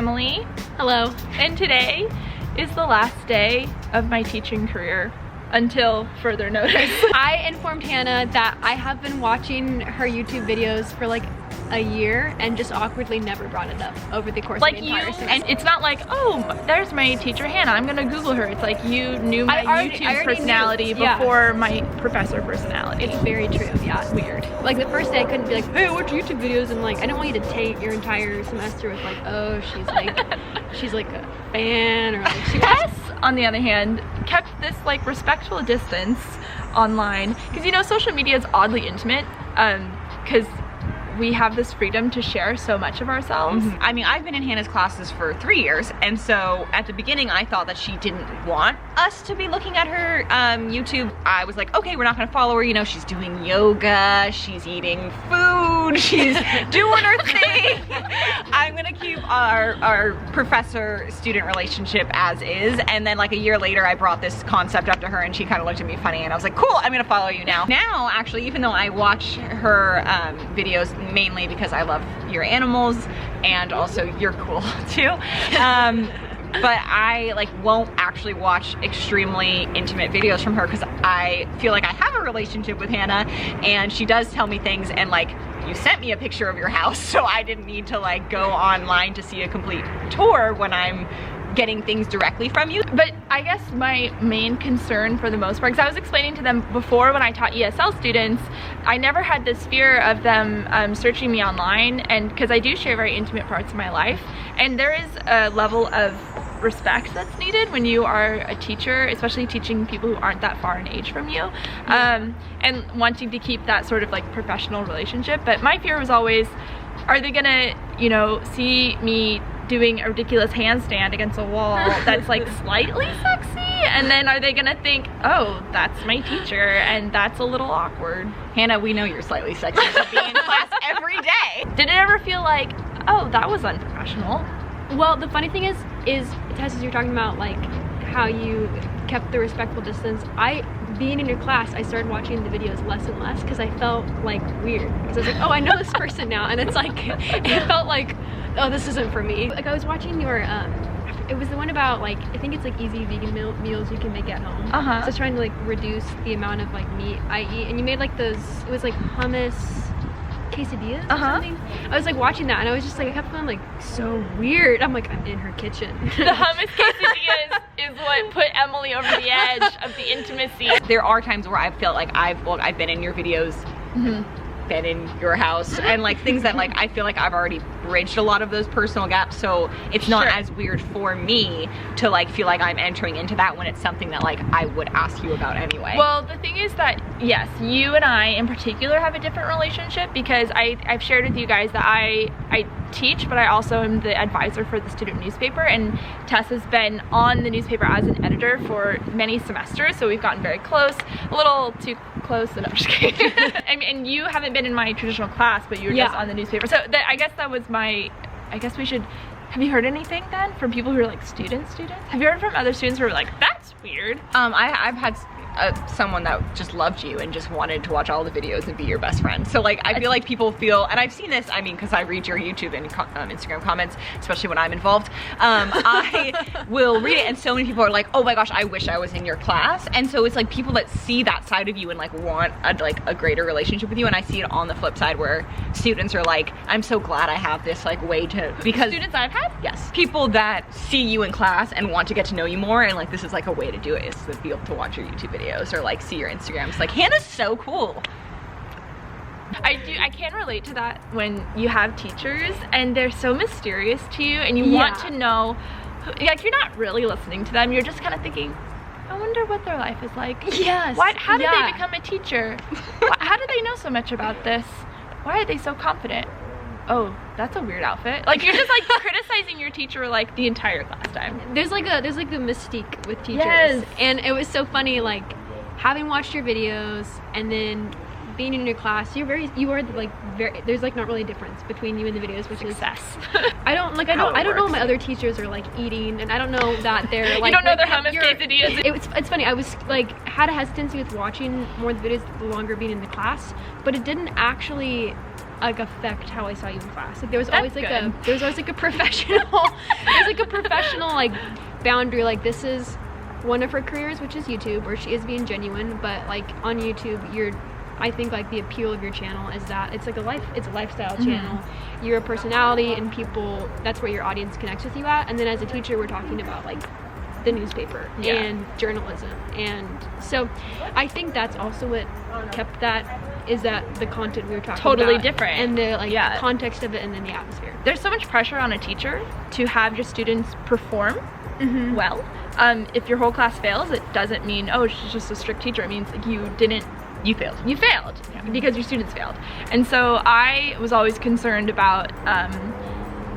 Emily. Hello. And today is the last day of my teaching career until further notice. I informed Hannah that I have been watching her YouTube videos for like a year and just awkwardly never brought it up over the course of the entire semester. And it's not like, oh, there's my teacher Hannah, I'm gonna Google her. It's like you knew my YouTube personality before my professor personality. It's very true, yeah. It's weird. Like the first day I couldn't be like, hey, watch YouTube videos, and like I don't want you to take your entire semester with like, oh, she's like a fan, or like she Tess, on the other hand, kept this like respectful distance online because you know social media is oddly intimate because we have this freedom to share so much of ourselves. I mean, I've been in Hannah's classes for 3 years, and so at the beginning I thought that she didn't want us to be looking at her YouTube. I was like, okay, we're not gonna follow her, you know, she's doing yoga, she's eating food, she's doing her thing. I'm gonna keep our professor-student relationship as is, and then like a year later I brought this concept up to her and she kind of looked at me funny and I was like, cool, I'm gonna follow you now. Now, actually, even though I watch her videos mainly because I love your animals and also you're cool too, but I like won't actually watch extremely intimate videos from her because I feel like I have a relationship with Hannah and she does tell me things, and like you sent me a picture of your house, so I didn't need to like go online to see a complete tour when I'm getting things directly from you. But I guess my main concern for the most part, because I was explaining to them before when I taught ESL students, I never had this fear of them searching me online, and because I do share very intimate parts of my life, and there is a level of respect that's needed when you are a teacher, especially teaching people who aren't that far in age from you, and wanting to keep that sort of like professional relationship. But my fear was always, are they gonna, you know, see me doing a ridiculous handstand against a wall that's like slightly sexy, and then are they gonna think, oh, that's my teacher, and that's a little awkward. Hannah, we know you're slightly sexy to be in class every day. Did it ever feel like, oh, that was unprofessional? Well, the funny thing is Tess, as you're talking about like how you kept the respectful distance, being in your class, I started watching the videos less and less because I felt like weird, because I was like, oh, I know this person now, and it's like, it felt like, oh, this isn't for me. Like I was watching your, it was the one about like, I think it's like easy vegan meals you can make at home. So I was trying to like reduce the amount of like meat I eat, and you made like those, it was like hummus quesadillas or something. I was like watching that and I was just like, I kept feeling like so weird. I'm like, I'm in her kitchen. The hummus quesadillas is what put Emily over the edge of the intimacy. There are times where I feel like I've been in your videos, been in your house, and like things that like I feel like I've already bridged a lot of those personal gaps, so it's not as weird for me to like feel like I'm entering into that when it's something that like I would ask you about anyway. Well, the thing is that yes, you and I in particular have a different relationship because I've shared with you guys that I teach, but I also am the advisor for the student newspaper, and Tess has been on the newspaper as an editor for many semesters, so we've gotten very close, a little too close, and I'm just kidding. And you haven't been in my traditional class, but you were just on the newspaper, so I guess that was my, I guess we should, have you heard anything then from people who are like students? Have you heard from other students who are like, that's weird? I've had someone that just loved you and just wanted to watch all the videos and be your best friend. So like I feel like people feel, and I've seen this, I mean, because I read your YouTube and Instagram comments, especially when I'm involved, I will read it, and so many people are like, oh my gosh, I wish I was in your class. And so it's like people that see that side of you and like want a greater relationship with you, and I see it on the flip side where students are like, I'm so glad I have this like way to, because students I've had? Yes, people that see you in class and want to get to know you more, and like this is like a way to do it, is to be able to watch your YouTube videos or like see your Instagrams. Like, Hannah's so cool. I can relate to that when you have teachers and they're so mysterious to you, and you want to know, like, you're not really listening to them, you're just kind of thinking, I wonder what their life is like. Yes. How did they become a teacher? How do they know so much about this? Why are they so confident? Oh, that's a weird outfit. Like, you're just like criticizing your teacher like the entire class time. There's like the mystique with teachers. Yes. And it was so funny, like having watched your videos and then being in your class, you are like very, there's like not really a difference between you and the videos, which Success. is I don't know my other teachers are like eating, and I don't know that they're like, you don't know their like, hummus quesadillas. It's funny, I was like had a hesitancy with watching more of the videos the longer being in the class, but it didn't actually like affect how I saw you in class. Like there was always like a professional like boundary, like this is one of her careers, which is YouTube, where she is being genuine, but like on YouTube I think like the appeal of your channel is that it's like it's a lifestyle channel. You're a personality, and people, that's where your audience connects with you at. And then as a teacher, we're talking about like the newspaper and journalism, and so I think that's also what kept that, is that the content we were talking totally about, different, and the like context of it, and then the atmosphere. There's so much pressure on a teacher to have your students perform well. If your whole class fails, it doesn't mean, oh, she's just a strict teacher. It means like you failed because your students failed. And so I was always concerned about,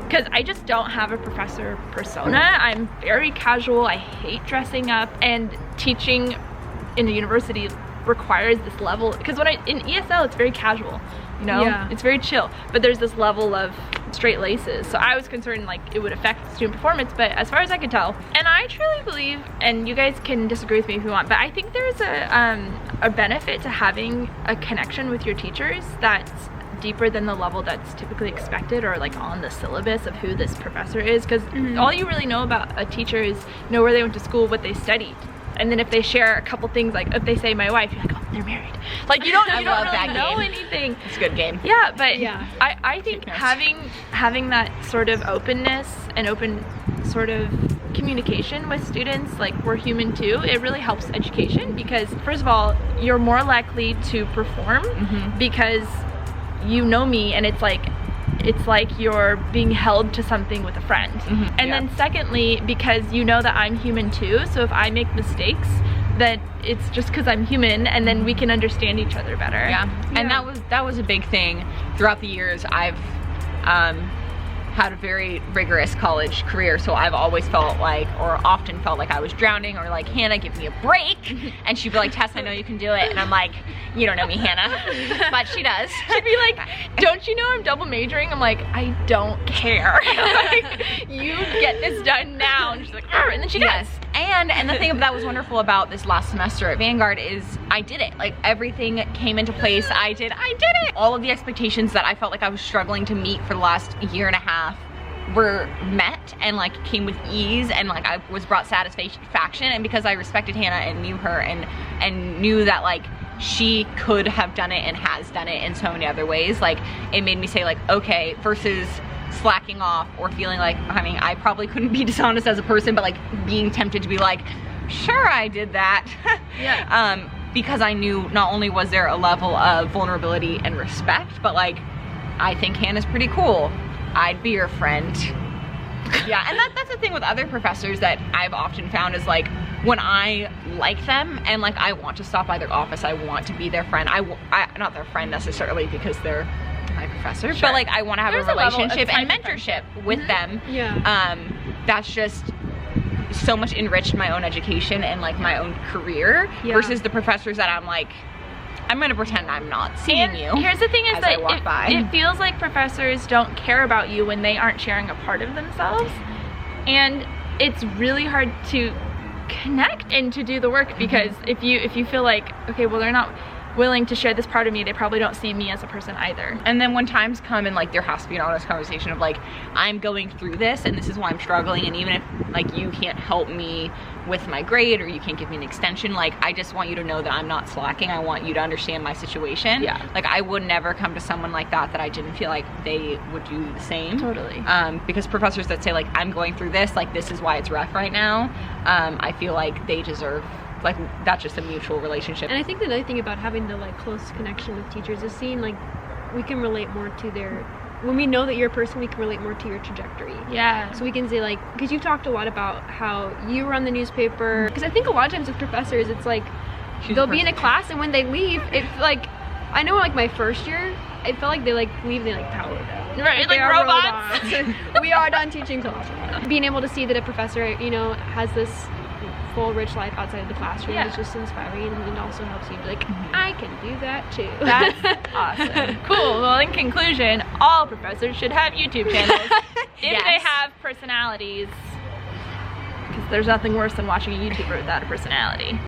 because I just don't have a professor persona. I'm very casual. I hate dressing up, and teaching in a university requires this level, because in ESL it's very casual, you know, it's very chill, but there's this level of straight laces. So I was concerned like it would affect student performance, but as far as I could tell, and I truly believe, and you guys can disagree with me if you want, but I think there's a benefit to having a connection with your teachers that's deeper than the level that's typically expected or like on the syllabus of who this professor is, because all you really know about a teacher is know where they went to school, what they studied. And then if they share a couple things, like if they say my wife, you're like, oh, they're married. Like you don't really know anything. It's a good game. Yeah, but I think having that sort of openness and open sort of communication with students, like we're human too, it really helps education, because first of all, you're more likely to perform because you know me, and it's like you're being held to something with a friend. And then secondly, because you know that I'm human too, so if I make mistakes, that it's just because I'm human, and then we can understand each other better. And that was a big thing throughout the years. I've had a very rigorous college career, so I've always felt like, or often felt like I was drowning, or like, Hannah, give me a break. And she'd be like, Tess, I know you can do it. And I'm like, you don't know me, Hannah. But she does. She'd be like, don't you know I'm double majoring? I'm like, I don't care. Like, you get this done now. And she's like, and then she does. And the thing that was wonderful about this last semester at Vanguard is I did it. Like everything came into place. I did it. All of the expectations that I felt like I was struggling to meet for the last year and a half were met, and like came with ease, and like I was brought satisfaction. And because I respected Hannah and knew her, and knew that like she could have done it and has done it in so many other ways, like it made me say like, okay, versus slacking off or feeling like, I mean, I probably couldn't be dishonest as a person, but like being tempted to be like, sure, I did that. Because I knew not only was there a level of vulnerability and respect, but like, I think Hannah's pretty cool. I'd be your friend. And that's the thing with other professors that I've often found is like, when I like them and like I want to stop by their office, I want to be their friend. I not their friend necessarily because they're my professor, but like I want to have a relationship and mentorship with them. That's just so much enriched my own education and like my own career versus the professors that I'm like, I'm gonna pretend I'm not seeing you. Here's the thing is that it feels like professors don't care about you when they aren't sharing a part of themselves, and it's really hard to connect and to do the work, because if you feel like, okay, well, they're not willing to share this part of me, they probably don't see me as a person either. And then when times come and like there has to be an honest conversation of like, I'm going through this and this is why I'm struggling, and even if like you can't help me with my grade or you can't give me an extension, like I just want you to know that I'm not slacking. I want you to understand my situation. Like I would never come to someone like that I didn't feel like they would do the same. Totally. Because professors that say like, I'm going through this, like this is why it's rough right now, I feel like they deserve, like that's just a mutual relationship. And I think the other thing about having the like close connection with teachers is seeing like we can relate more to their, when we know that you're a person, we can relate more to your trajectory. So we can say like, because you've talked a lot about how you run the newspaper, because I think a lot of times with professors it's like they'll be in a class and when they leave, it's like, I know like my first year I felt like they like leave, they like power down. Right, like robots. We are done teaching class. Being able to see that a professor, you know, has this full rich life outside of the classroom Yeah. is just inspiring, and it also helps you be like, I can do that too. That's awesome. Cool. Well, in conclusion, all professors should have YouTube channels if Yes. they have personalities, because there's nothing worse than watching a YouTuber without a personality.